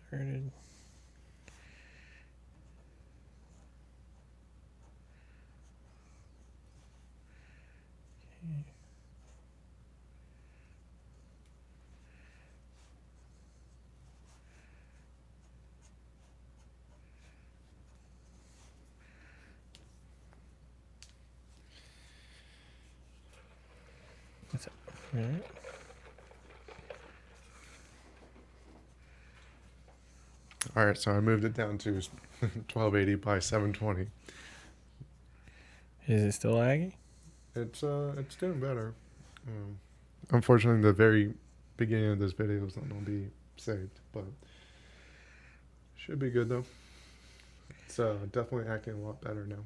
started. Okay. What's up? All right. All right, so I moved it down to 1280 by 720. Is it still laggy? It's doing better. Unfortunately, the very beginning of this video is not going to be saved, but should be good though. It's definitely acting a lot better now.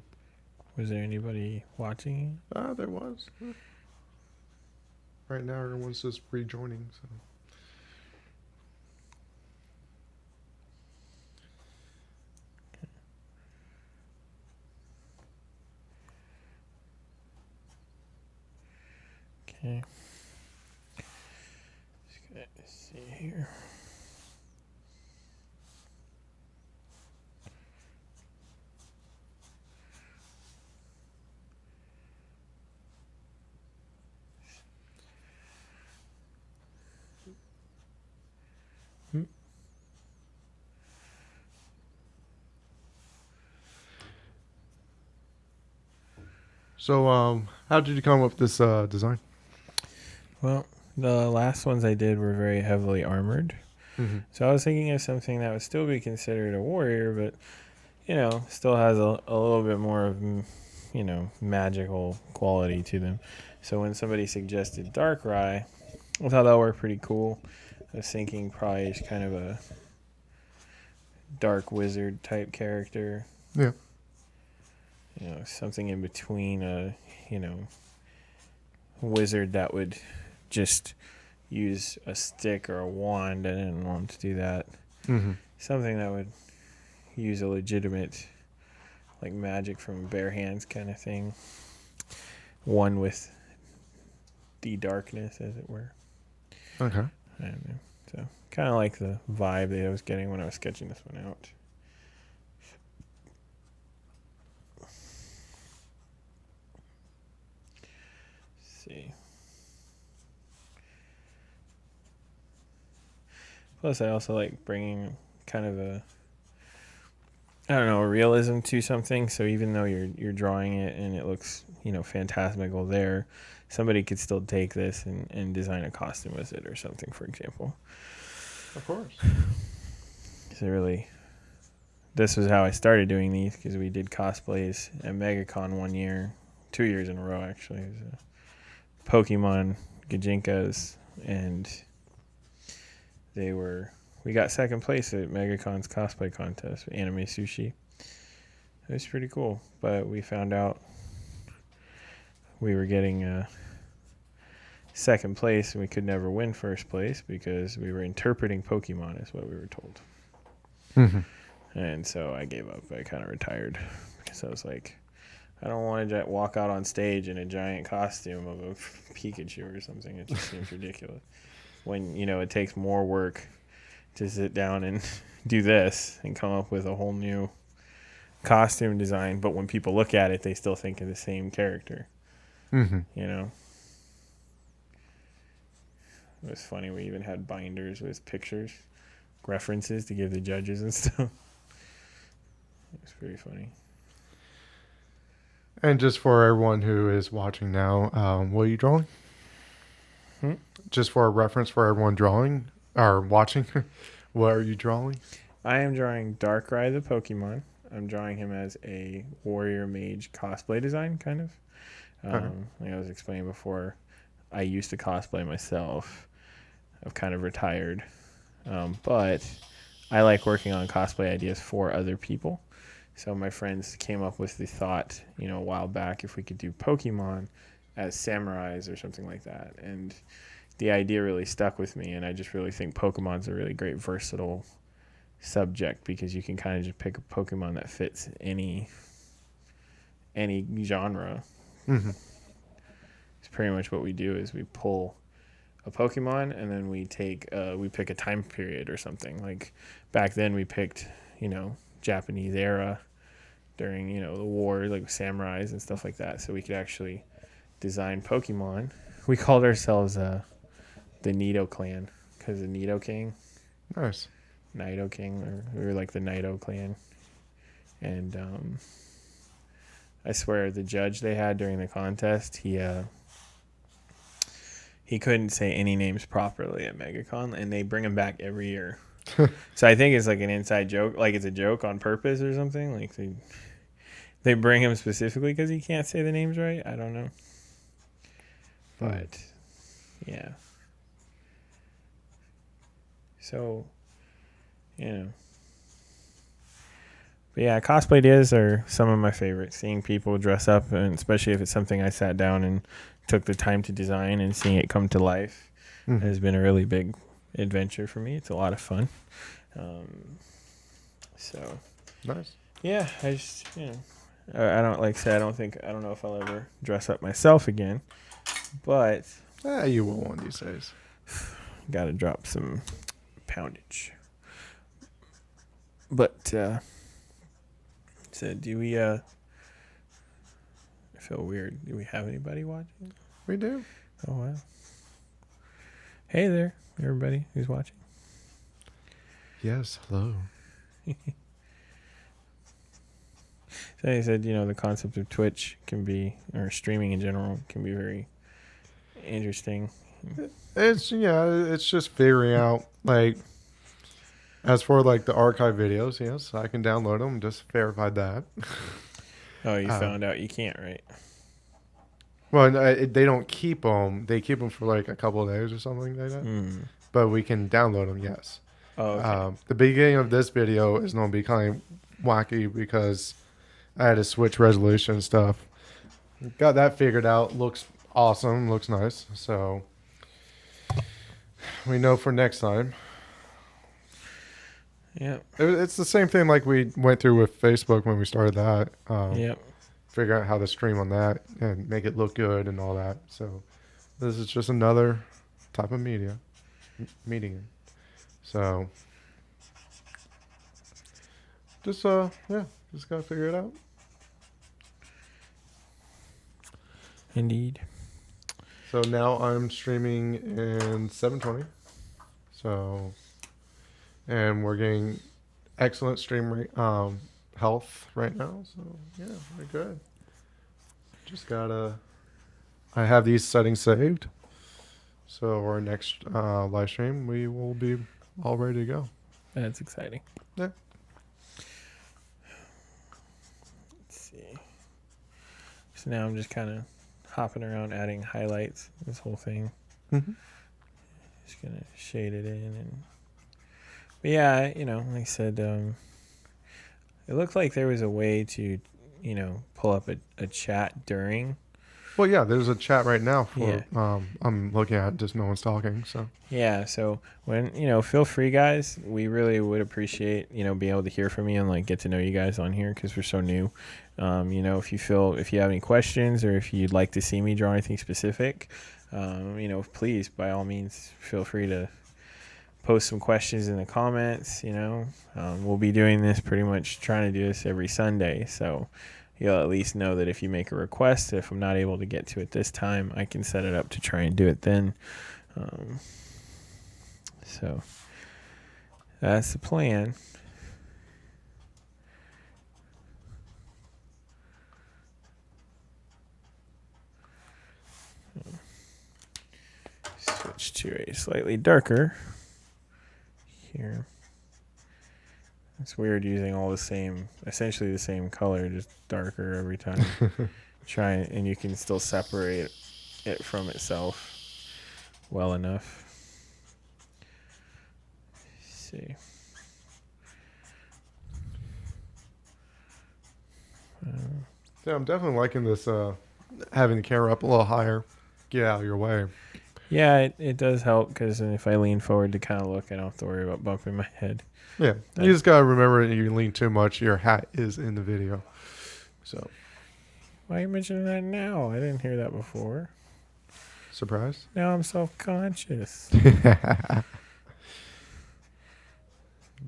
Was there anybody watching? There was. Right now, everyone's just rejoining. So. Okay. Just gonna see here. So, how did you come up with this design? Well, the last ones I did were very heavily armored. Mm-hmm. So I was thinking of something that would still be considered a warrior, but, still has a little bit more of, magical quality to them. So when somebody suggested Darkrai, I thought that worked pretty cool. I was thinking probably just kind of a dark wizard type character. Yeah. Something in between a, wizard that would just use a stick or a wand. I didn't want to do that. Mm-hmm. Something that would use a legitimate, like, magic from bare hands kind of thing. One with the darkness, as it were. Okay. I don't know. So, kind of like the vibe that I was getting when I was sketching this one out. See. Plus, I also like bringing kind of a realism to something. So even though you're drawing it and it looks, phantasmical there, somebody could still take this and design a costume with it or something, for example. Of course. So this was how I started doing these, because we did cosplays at MegaCon 2 years in a row, actually. It was Pokemon Gijinkas, and we got second place at MegaCon's cosplay contest, Anime Sushi. It was pretty cool, but we found out we were getting second place and we could never win first place because we were interpreting Pokemon, is what we were told. Mm-hmm. And so I gave up. I kind of retired because I was like, I don't want to walk out on stage in a giant costume of a Pikachu or something. It just seems ridiculous. When, it takes more work to sit down and do this and come up with a whole new costume design, but when people look at it, they still think of the same character. Mm-hmm. It was funny. We even had binders with pictures, references to give the judges and stuff. It was pretty funny. And just for everyone who is watching now, what are you drawing? Just for a reference for everyone drawing or watching, what are you drawing? I am drawing Darkrai the Pokemon. I'm drawing him as a warrior mage cosplay design, kind of. Like I was explaining before, I used to cosplay myself. I've kind of retired. But I like working on cosplay ideas for other people. So my friends came up with the thought, a while back, if we could do Pokemon as samurais or something like that. And the idea really stuck with me. And I just really think Pokemon's a really great versatile subject, because you can kind of just pick a Pokemon that fits any genre. Mm-hmm. It's pretty much what we do is we pull a Pokemon, and then we pick a time period or something. Like back then, we picked Japanese era during the war, like samurais and stuff like that, so we could actually design Pokemon. We called ourselves the Nido clan because the Nido King. Nice. Nido King, or we were like the Nido clan, and I swear the judge they had during the contest, he couldn't say any names properly at MegaCon, and they bring him back every year. So I think it's like an inside joke, like it's a joke on purpose or something. Like they bring him specifically because he can't say the names right. I don't know, but yeah. So, but yeah, cosplay days are some of my favorites. Seeing people dress up, and especially if it's something I sat down and took the time to design, and seeing it come to life has been a really big adventure for me. It's a lot of fun. So Nice. yeah, I just I don't like I say I don't know if I'll ever dress up myself again, but You will one of these days. got to drop some poundage. But so do we? I feel weird. Do we have anybody watching? We do. Oh wow! Hey there, everybody who's watching. Yes. Hello. So they said, the concept of Twitch can be, or streaming in general, can be very interesting. It's just figuring out like. As for like the archive videos, yes, I can download them. Just verified that. Oh, you found out you can't, right? Well, they don't keep them. They keep them for like a couple of days or something like that. But we can download them, yes. Oh, okay. The beginning of this video is going to be kind of wacky because I had to switch resolution and stuff. Got that figured out. Looks awesome. Looks nice. So we know for next time. Yeah. It's the same thing like we went through with Facebook when we started that. Yep. Figure out how to stream on that and make it look good and all that. So this is just another type of medium. So just just gotta figure it out. Indeed. So now I'm streaming in 720. So, and we're getting excellent stream rate, health right now. So yeah, we're good. Just gotta. I have these settings saved. So our next live stream, we will be all ready to go. That's exciting. Yeah. Let's see. So now I'm just kind of hopping around, adding highlights. This whole thing. Just gonna shade it in, but yeah, like I said, it looked like there was a way to, pull up a chat during. Well, yeah, there's a chat right now for I'm looking at, just no one's talking. So yeah, so when feel free, guys. We really would appreciate being able to hear from you and like get to know you guys on here because we're so new. If you have any questions or if you'd like to see me draw anything specific, please by all means feel free to post some questions in the comments. We'll be doing this trying to do this every Sunday, so you'll at least know that if you make a request, if I'm not able to get to it this time, I can set it up to try and do it then. So that's the plan. Switch to a slightly darker here. It's weird using essentially the same color, just darker every time. And you can still separate it from itself well enough. Let's see. yeah, I'm definitely liking this. Having the camera up a little higher, get out of your way. Yeah, it does help because if I lean forward to kind of look, I don't have to worry about bumping my head. Yeah, you just gotta remember, if you lean too much, your hat is in the video. So why are you mentioning that now? I didn't hear that before. Surprise? Now I'm self-conscious.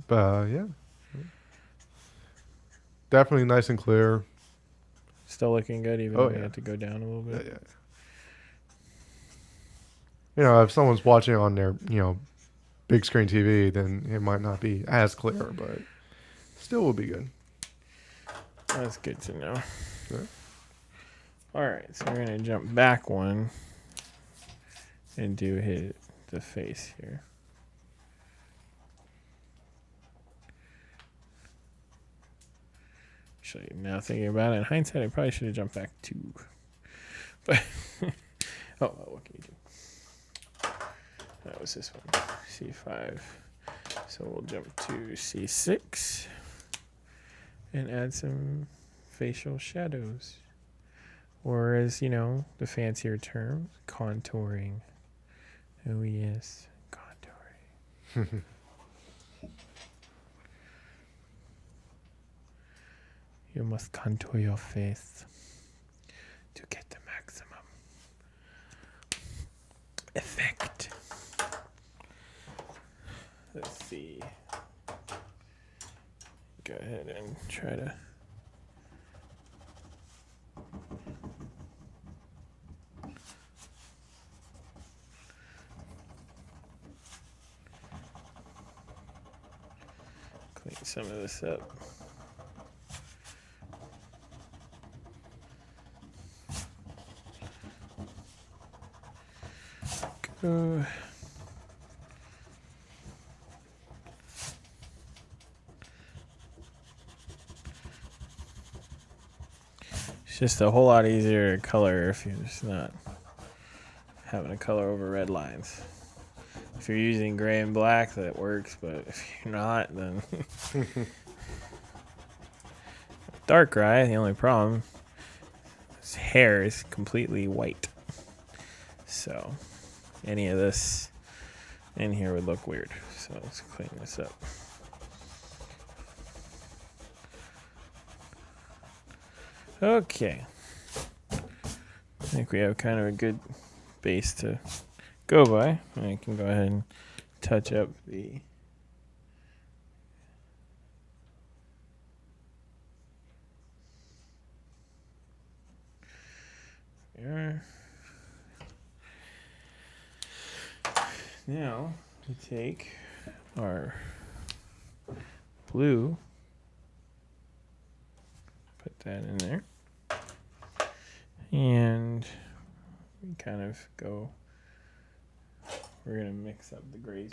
But yeah, definitely nice and clear. Still looking good, even though we had to go down a little bit. Yeah. You know, if someone's watching on their, big screen TV, then it might not be as clear, but still will be good. That's good to know. Yeah. All right, so we're gonna jump back one and do the face here. Actually, now thinking about it, in hindsight, I probably should have jumped back 2. But what can you do? That was this one, C5. So we'll jump to C6 and add some facial shadows. Or as, the fancier term, contouring. Oh yes, contouring. You must contour your face to get the maximum effect. Let's see. Go ahead and try to. Clean some of this up. It's just a whole lot easier to color if you're just not having to color over red lines. If you're using gray and black, that works, but if you're not, then dark gray, the only problem, his hair is completely white. So any of this in here would look weird. So let's clean this up. Okay. I think we have kind of a good base to go by. I can go ahead and touch up the there. Now we take our blue, put that in there, and we kind of go. We're gonna mix up the grays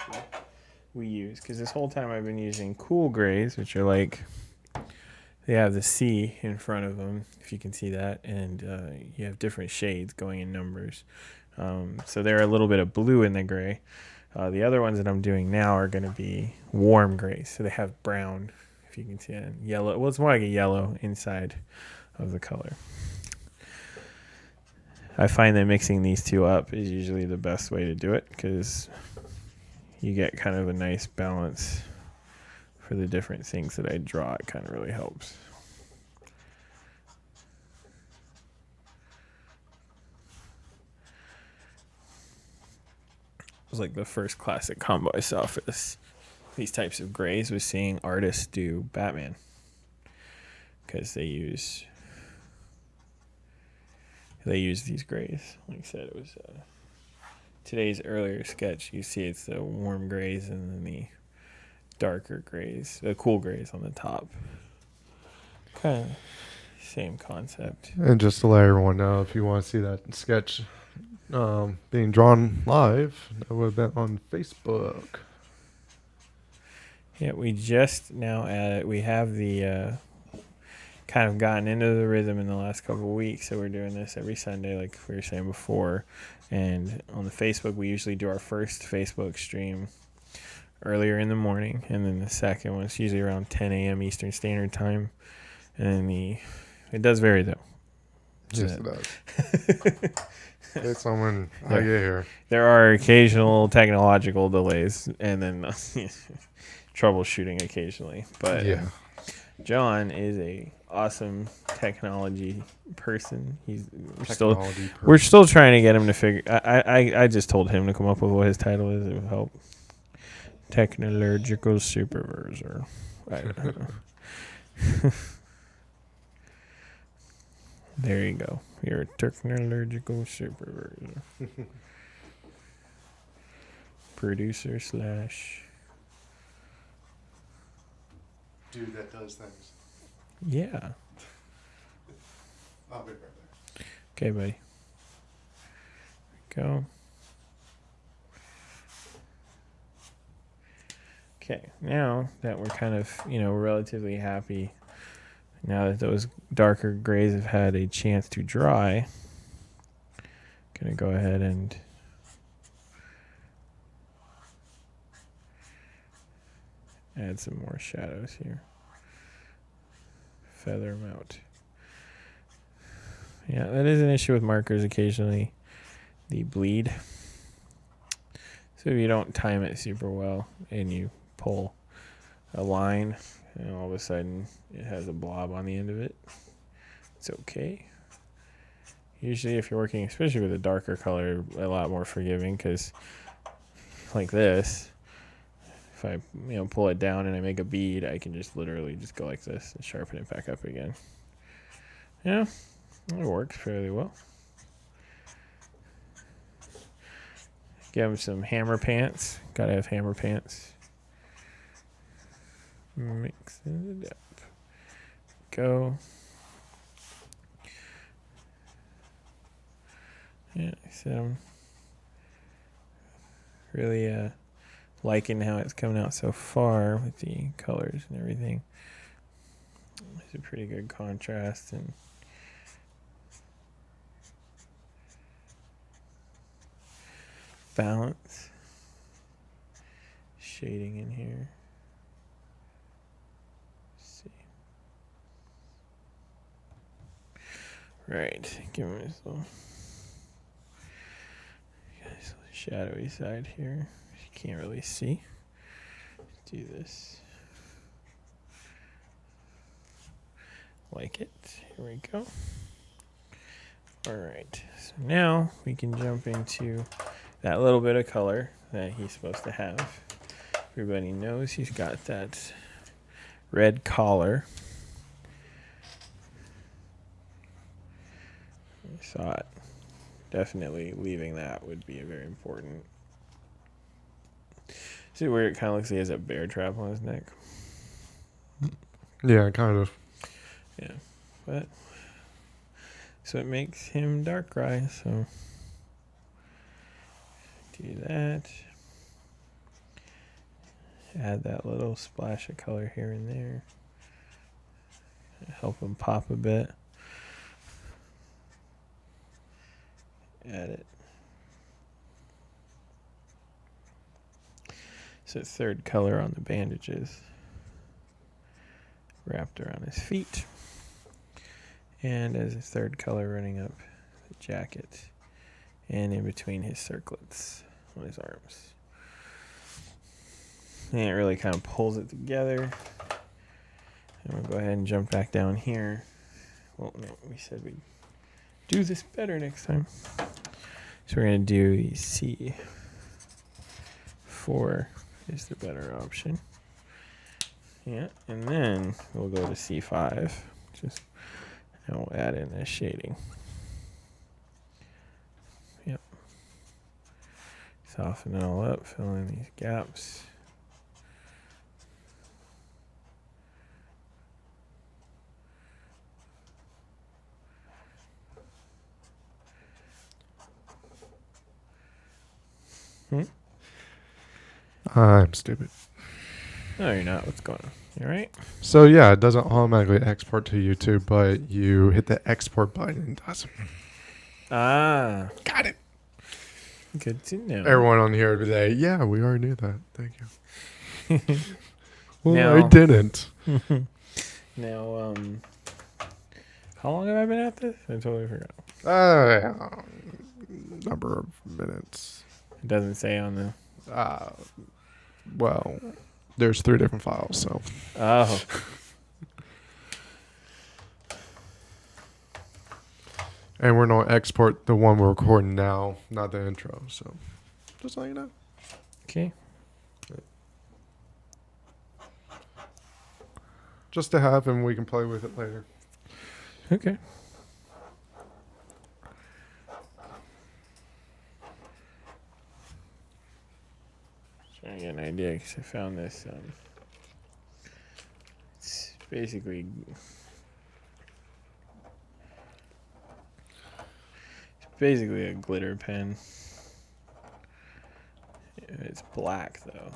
we use, because this whole time I've been using cool grays, which are like they have the C in front of them, if you can see that, and you have different shades going in numbers. So there are a little bit of blue in the gray. The other ones that I'm doing now are going to be warm grays. So they have brown, if you can see it, and yellow. Well, it's more like a yellow inside of the color. I find that mixing these two up is usually the best way to do it, because you get kind of a nice balance for the different things that I draw. It kind of really helps. Was like the first classic combo I saw for these types of grays was seeing artists do Batman, because they use these grays. Like I said, it was today's earlier sketch. You see it's the warm grays and then the darker grays, the cool grays on the top. Kind of same concept. And just to let everyone know, if you want to see that sketch being drawn live, that would have been on Facebook. Yeah, we just now we have the kind of gotten into the rhythm in the last couple of weeks, so we're doing this every Sunday, like we were saying before. And on the Facebook, we usually do our first Facebook stream earlier in the morning, and then the second one is usually around 10 a.m. Eastern Standard Time. And then it does vary though. Yes, it does. It's when I get here. There are occasional technological delays, and then troubleshooting occasionally. But yeah, John is a awesome technology person. Technology We're person. still trying to get him to figure. I just told him to come up with what his title is. It would help. Technological supervisor. I don't know. There you go. You're a technological supervisor. Producer / Dude that does things. Yeah. I'll be right there. Okay, buddy. Go. Okay, now that we're kind of, relatively happy, now that those darker grays have had a chance to dry, gonna go ahead and add some more shadows here. Feather them out. Yeah, that is an issue with markers occasionally. The bleed. So if you don't time it super well and you pull a line and all of a sudden it has a blob on the end of it, it's okay. Usually if you're working, especially with a darker color, a lot more forgiving, because like this, if I pull it down and I make a bead, I can just literally just go like this and sharpen it back up again. Yeah, it works fairly well. Give him some hammer pants. Gotta have hammer pants. Mix it up. Go. Yeah, so I'm really liking how it's coming out so far with the colors and everything. It's a pretty good contrast and balance. Shading in here. Let's see. Right, give me this little shadowy side here. You can't really see. Do this. Like it. Here we go. Alright, so now we can jump into that little bit of color that he's supposed to have. Everybody knows he's got that red collar. I saw it. Definitely leaving that would be a very important. See where it kind of looks like he has a bear trap on his neck? Yeah, kind of. Yeah, but so it makes him dark gray, so do that. Add that little splash of color here and there. Help him pop a bit. Add it. So third color on the bandages. Wrapped around his feet. And as a third color running up the jacket. And in between his circlets on his arms. And it really kind of pulls it together. And we'll go ahead and jump back down here. Well, no, we said we'd do this better next time. So we're going to do the C4 is the better option. Yeah, and then we'll go to C5. And we'll add in this shading. Yep. Soften it all up, fill in these gaps. I'm stupid. No, you're not. What's going on? You all right? So yeah, it doesn't automatically export to YouTube, but you hit the export button and it does. Ah, Got it. good to know. Everyone on here today, yeah, we already knew that. Thank you. Well, Now- I didn't. Now, how long have I been at this? I totally forgot. Number of minutes. It doesn't say on the. Well, there's 3 different files, so. Oh. And we're going to export the one we're recording now, not the intro. So, just let you know. Okay. Just to have, and we can play with it later. Okay. Trying to get an idea because I found this. It's basically a glitter pen. It's black though.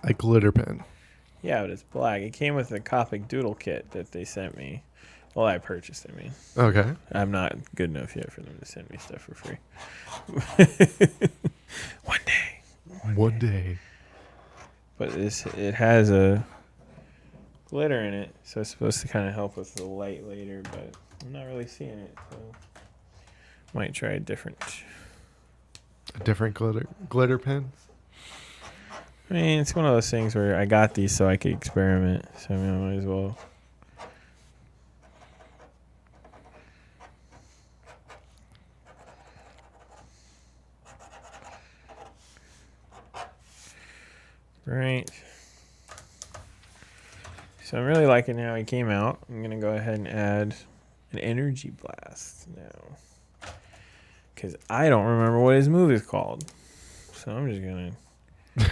A glitter pen. Yeah, but it's black. It came with a Copic doodle kit that they sent me. Well, I purchased. I mean, Okay. I'm not good enough yet for them to send me stuff for free. One day. One day. But it has a glitter in it, so it's supposed to kind of help with the light later. But I'm not really seeing it, so might try a different. A different glitter pen. I mean, it's one of those things where I got these so I could experiment. So I mean, I might as well. Right. So I'm really liking how he came out. I'm going to go ahead and add an energy blast now. Because I don't remember what his move is called. So I'm just going to...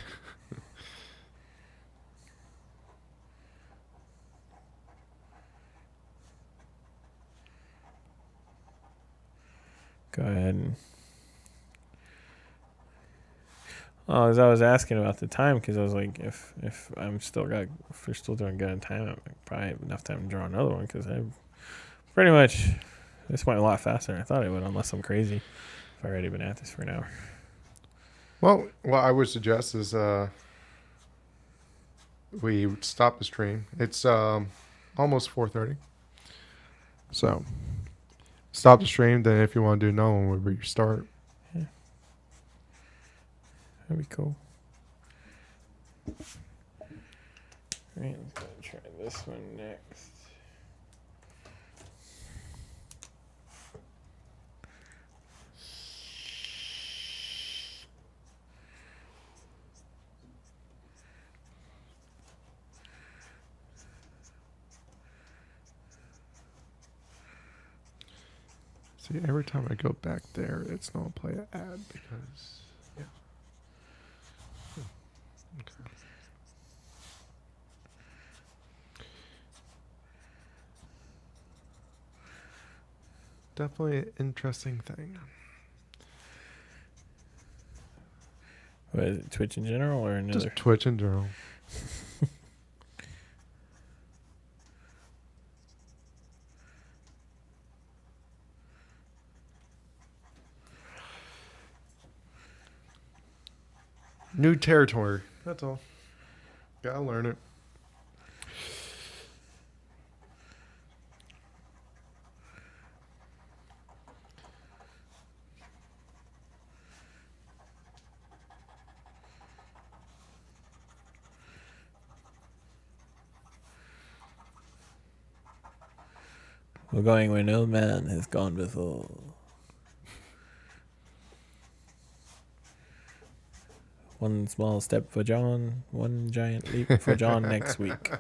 go ahead and... Oh, as I was asking about the time, because I was like, if we're still doing good on time, I probably have enough time to draw another one, because I pretty much... This went a lot faster than I thought it would, unless I'm crazy. I've already been at this for an hour. Well, what I would suggest is we stop the stream. It's almost 4:30. So stop the stream. Then if you want to do another one, we'll restart. Yeah. That'd be cool. Alright, let's go and try this one next. See, every time I go back there, it's not play an ad because, yeah. Okay. Definitely an interesting thing. What is it, Twitch in general or another? Just Twitch in general. New territory. That's all. Gotta learn it. We're going where no man has gone before. One small step for John, one giant leap for John next week.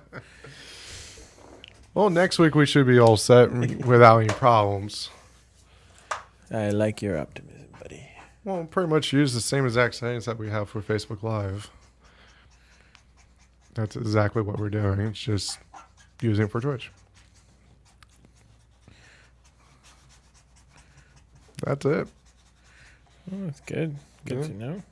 Well, next week we should be all set without any problems. I like your optimism, buddy. Well, pretty much use the same exact settings that we have for Facebook Live. That's exactly what we're doing. It's just using it for Twitch. That's it. Oh, that's good. Good Yeah. to know.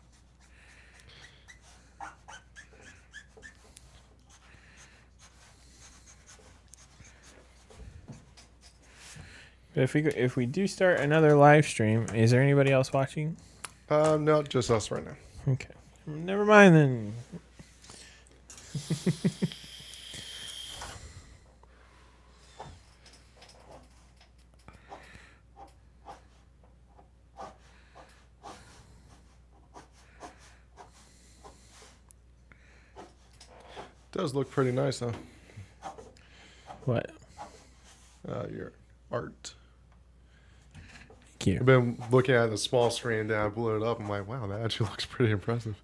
But if we do start another live stream, is there anybody else watching? No, just us right now. Okay. Never mind then. Does look pretty nice, huh? What? Your art. Cute. I've been looking at the small screen, then I blew it up. I'm like, wow, that actually looks pretty impressive.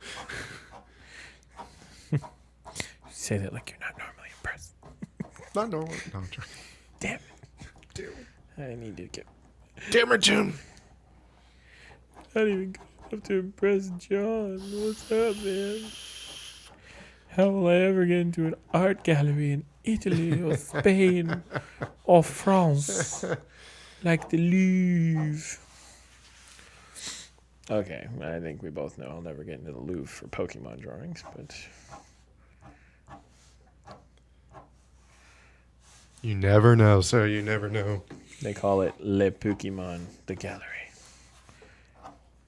Say that like you're not normally impressed. Not normal. No, I'm joking. Damn it. I need to get. Damn it, Jim. Not even good enough to impress John. What's up, man? How will I ever get into an art gallery in Italy or Spain or France like the Louvre? Okay, I think we both know I'll never get into the Louvre for Pokemon drawings, but You never know, sir. You never know. they call it Le Pokemon, the gallery.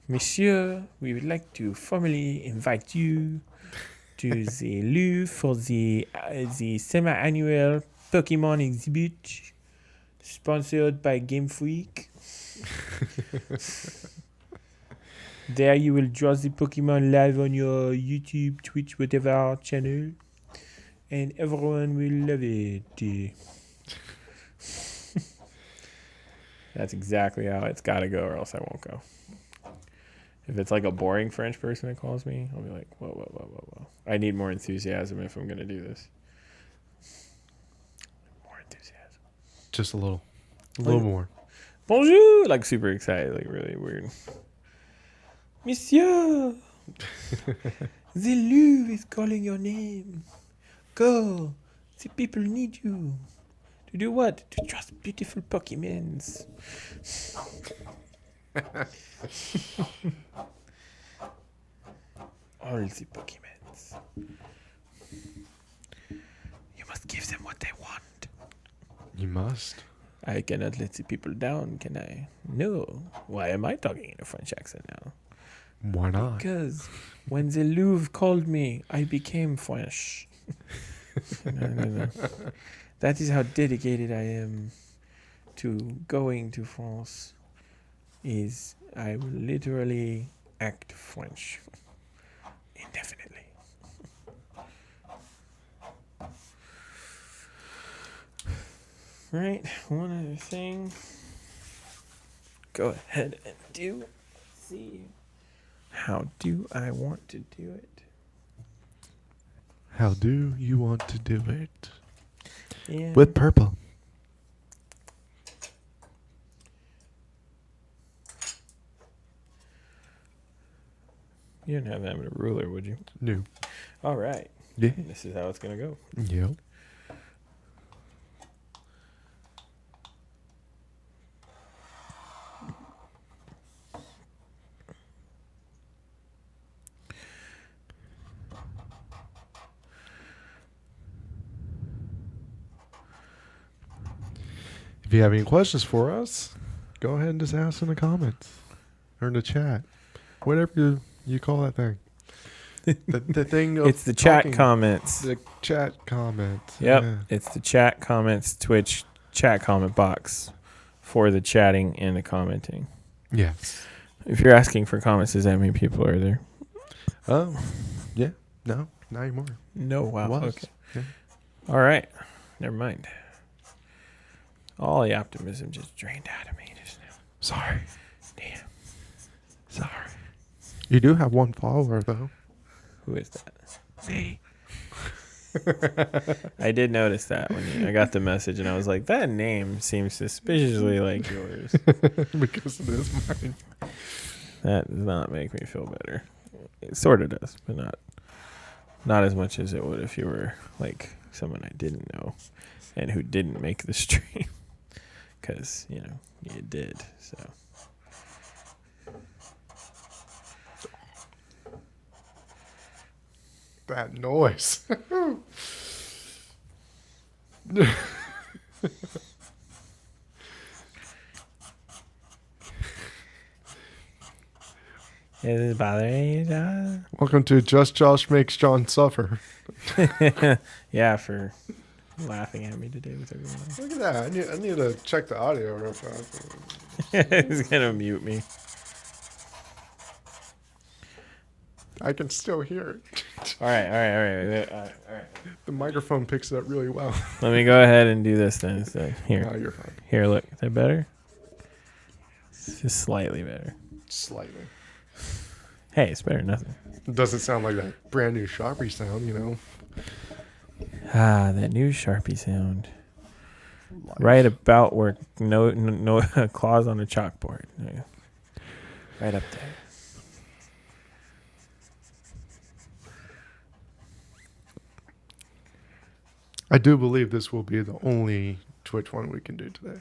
Monsieur, we would like to formally invite you to the Louvre for the semi-annual Pokemon exhibit sponsored by Game Freak. There you will draw the Pokemon live on your YouTube, Twitch, whatever channel, and everyone will love it. That's exactly how it's got to go, or else I won't go. If it's like a boring French person that calls me, I'll be like, whoa. I need more enthusiasm if I'm going to do this. More enthusiasm. Just a little. A little more. Bonjour! Like super excited, like really weird. Monsieur! The Louvre is calling your name. Go! The people need you. To do what? To trust beautiful Pokemons. All the Pokemons. You must give them what they want. You must. I cannot let the people down, can I? No. Why am I talking in a French accent now? Why not? Because when the Louvre called me, I became French. No. That is how dedicated I am to going to France. Is I will literally act French indefinitely. Right, one other thing. Go ahead and do. Let's see. How do I want to do it? How do you want to do it? Yeah. With purple. You didn't have that in a ruler, would you? No. All right. Yeah. This is how it's going to go. Yep. If you have any questions for us, go ahead and just ask in the comments or in the chat. Whatever you call that thing. The thing of It's the chat talking. comments. The chat comments. Yep. Yeah. It's the chat comments, Twitch chat comment box for the chatting and the commenting. Yes. If you're asking for comments, does that mean people are there? Oh. Yeah. No. Not anymore. No. Wow. Was. Okay. Yeah. All right. Never mind. All the optimism just drained out of me just now. Sorry. Damn. Sorry. You do have one follower, though. Who is that? Me. I did notice that when I got the message, and I was like, that name seems suspiciously like yours. Because it is mine. That does not make me feel better. It sort of does, but not as much as it would if you were like someone I didn't know and who didn't make the stream. Because, you did, so. That noise. Is it bothering you, John? Welcome to Just Josh Makes John Suffer. Yeah, for laughing at me today with everyone else. Look at that. I need to check the audio real fast. He's going to mute me. I can still hear it. All right. The microphone picks it up really well. Let me go ahead and do this then instead. No, Here. you're fine. Here, look. Is that better? It's just slightly better. Slightly. Hey, it's better than nothing. It doesn't sound like that brand new Sharpie sound, you know. Ah, that new Sharpie sound. Life. Right about where no claws on a chalkboard. Yeah. Right up there. I do believe this will be the only Twitch one we can do today.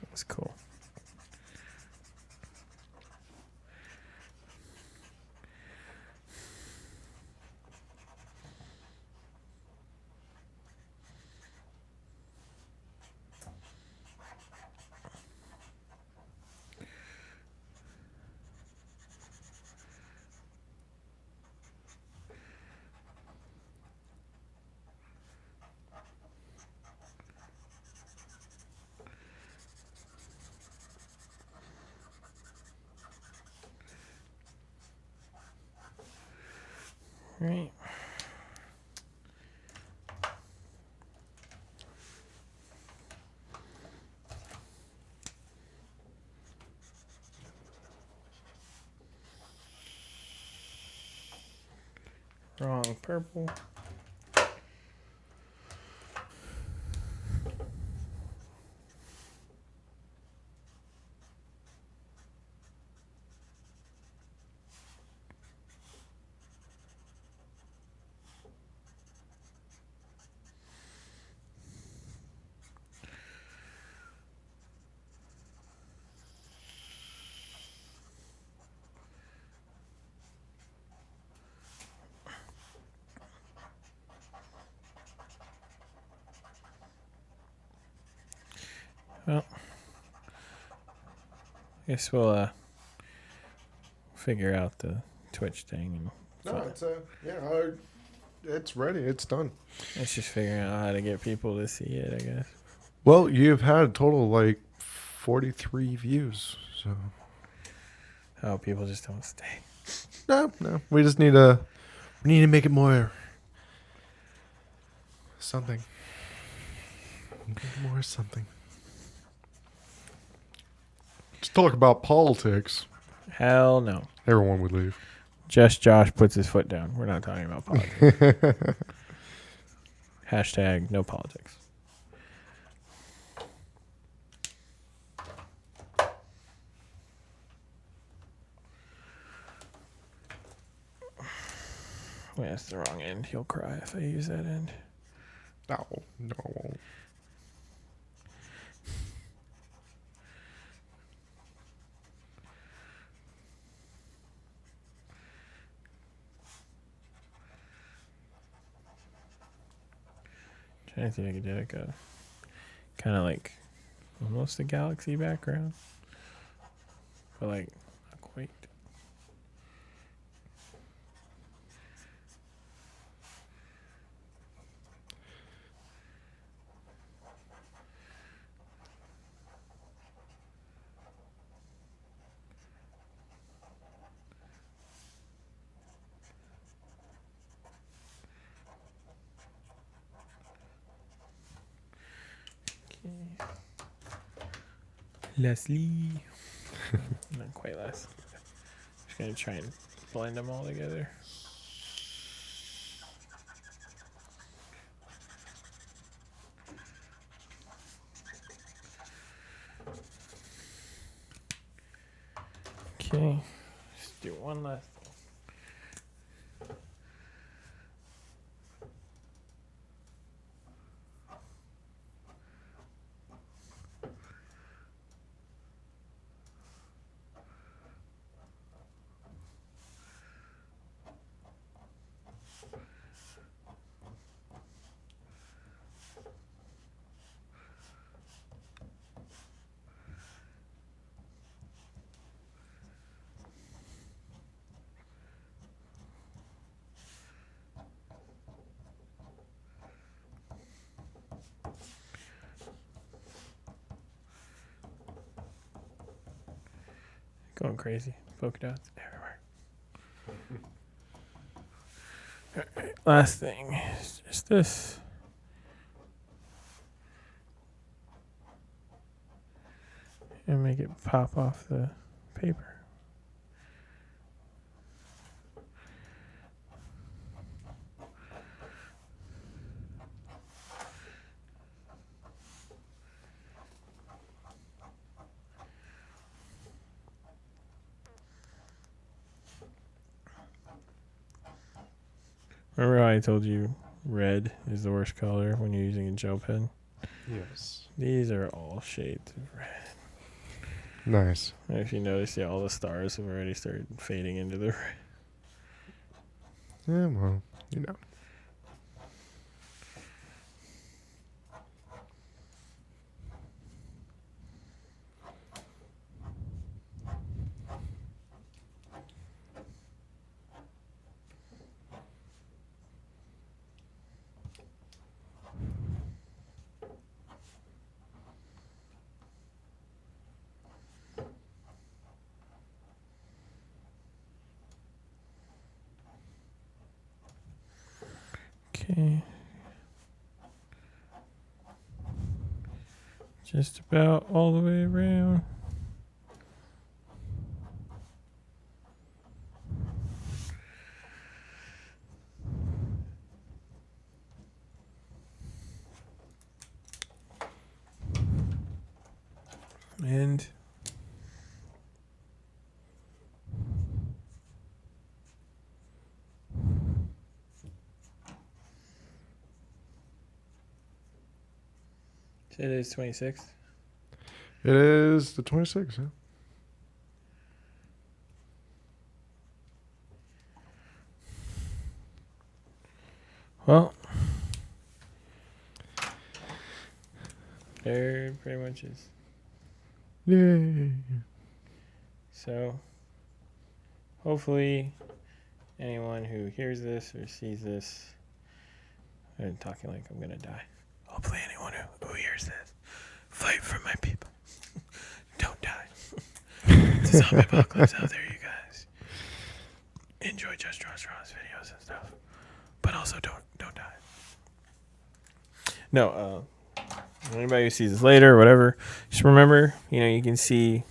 That's cool. Right. Wrong purple. Well, I guess we'll figure out the Twitch thing. No, it's it's ready. It's done. It's just figuring out how to get people to see it, I guess. Well, you've had a total like 43 views. So Oh, people just don't stay. no. We just need to make it more something. More something. Just talk about politics. Hell no. Everyone would leave. Just Josh puts his foot down. We're not talking about politics. Hashtag no politics. Wait, that's the wrong end. He'll cry if I use that end. No, I won't. Trying to see if I could do like a kind of like almost a galaxy background, but like not quite. Leslie. Not quite less. Just gonna try and blend them all together. Okay, let's do one last. Going crazy. Polka dots everywhere. Alright, last thing is just this. and make it pop off the paper. Remember how I told you red is the worst color when you're using a gel pen? Yes. These are all shades of red. Nice. And if you notice, yeah, all the stars have already started fading into the red. Yeah, well, you know. Okay. Just about all the way around. And it is 26th. It is the 26th, yeah. Well, there pretty much is. Yay. So, hopefully, anyone who hears this or sees this, I'm talking like I'm gonna die. Hopefully, anyone who hears this, fight for my people. Don't die. It's a zombie apocalypse out there, you guys. Enjoy Just Draws videos and stuff, but also don't die. No, anybody who sees this later or whatever, just remember, you can see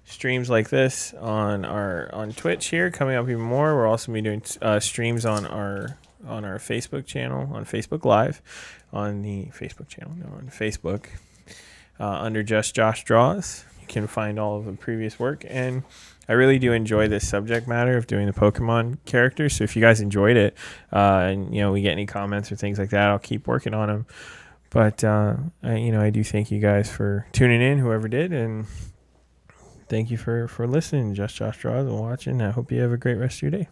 streams like this on Twitch here coming up even more. We're also be doing streams on our Facebook channel, on Facebook Live, on the Facebook channel, no, on Facebook, under Just Josh Draws. You can find all of the previous work, and I really do enjoy this subject matter of doing the Pokemon characters. So if you guys enjoyed it, and we get any comments or things like that, I'll keep working on them. But I do thank you guys for tuning in, whoever did, and thank you for listening, Just Josh Draws, and watching. I hope you have a great rest of your day.